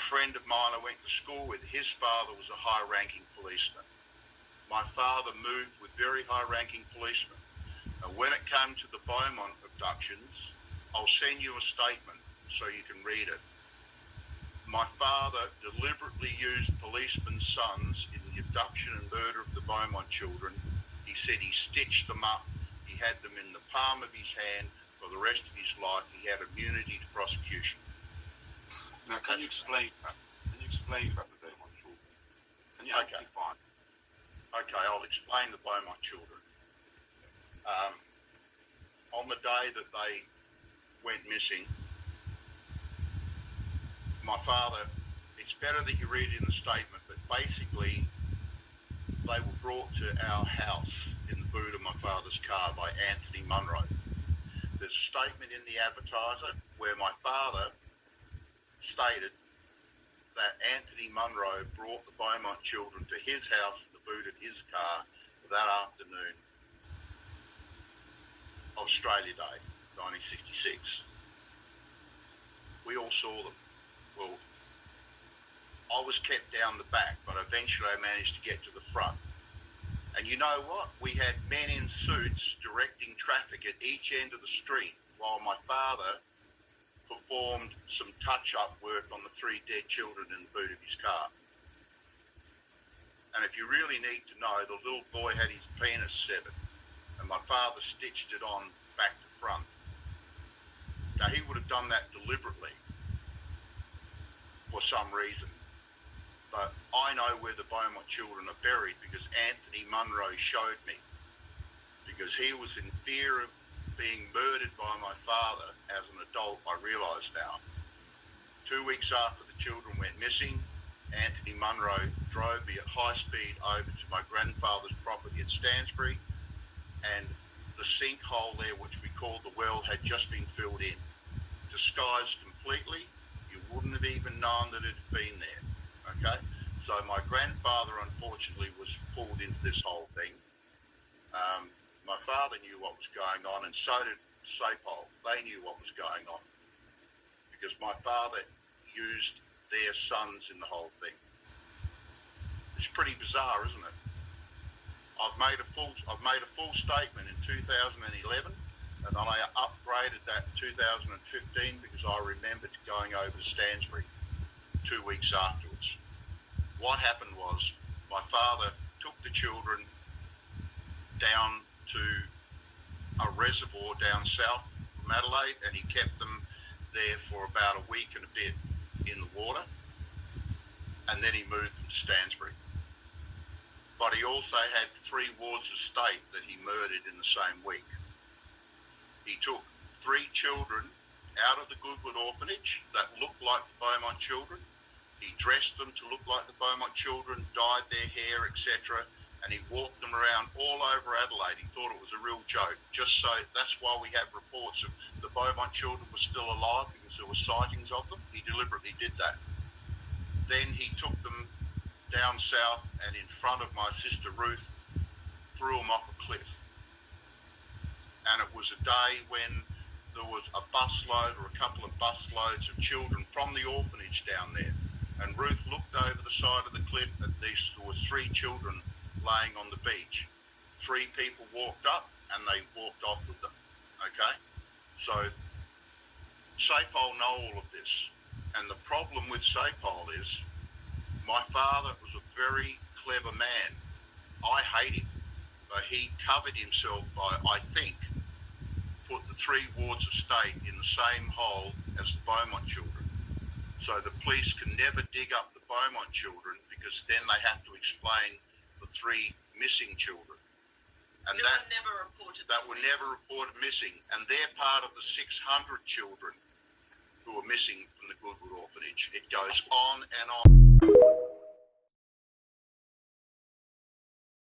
friend of mine I went to school with, his father was a high-ranking policeman. My father moved with very high-ranking policemen. And when it came to the Beaumont abductions, I'll send you a statement so you can read it. My father deliberately used policemen's sons in the abduction and murder of the Beaumont children. He said he stitched them up. He had them in the palm of his hand for the rest of his life. He had immunity to prosecution. Now, can you explain that? Can you explain about the Beaumont children? Can you define? Okay, I'll explain the Beaumont children. On the day that they went missing, my father, it's better that you read it in the statement, but basically they were brought to our house in the boot of my father's car by Anthony Munro. There's a statement in the Advertiser where my father stated that Anthony Munro brought the Beaumont children to his house in the boot of his car that afternoon, Australia Day, 1966. We all saw them. Well, I was kept down the back, but eventually I managed to get to the front. And you know what? We had men in suits directing traffic at each end of the street while my father performed some touch-up work on the 3 dead children in the boot of his car. And if you really need to know, the little boy had his penis severed, and my father stitched it on back to front. Now, he would have done that deliberately for some reason, but I know where the Beaumont children are buried because Anthony Munro showed me, because he was in fear of being murdered by my father as an adult, I realise now. 2 weeks after the children went missing, Anthony Munro drove me at high speed over to my grandfather's property at Stansbury, and the sinkhole there, which we called the well, had just been filled in, disguised completely. You wouldn't have even known that it had been there, okay? So my grandfather, unfortunately, was pulled into this whole thing. My father knew what was going on, and so did SAPOL. They knew what was going on because my father used their sons in the whole thing. It's pretty bizarre, isn't it? I've made a full statement in 2011, and then I upgraded that in 2015 because I remembered going over to Stansbury 2 weeks afterwards. What happened was my father took the children down to a reservoir down south from Adelaide, and he kept them there for about a week and a bit in the water, and then he moved them to Stansbury. But he also had 3 wards of state that he murdered in the same week. He took 3 children out of the Goodwood orphanage that looked like the Beaumont children. He dressed them to look like the Beaumont children, dyed their hair, etc., and he walked them around all over Adelaide. He thought it was a real joke. That's why we have reports of the Beaumont children were still alive, because there were sightings of them. He deliberately did that. Then he took them down south and in front of my sister Ruth, threw them off a cliff. And it was a day when there was a busload or a couple of busloads of children from the orphanage down there. And Ruth looked over the side of the cliff, and there were 3 children laying on the beach. 3 people walked up and they walked off with them, okay? So SAPOL know all of this, and the problem with SAPOL is my father was a very clever man. I hate him, but he covered himself by, I think, put the 3 wards of state in the same hole as the Beaumont children. So the police can never dig up the Beaumont children, because then they have to explain the 3 missing children. And that were never reported missing, and they're part of the 600 children who are missing from the Goodwood orphanage. It goes on and on.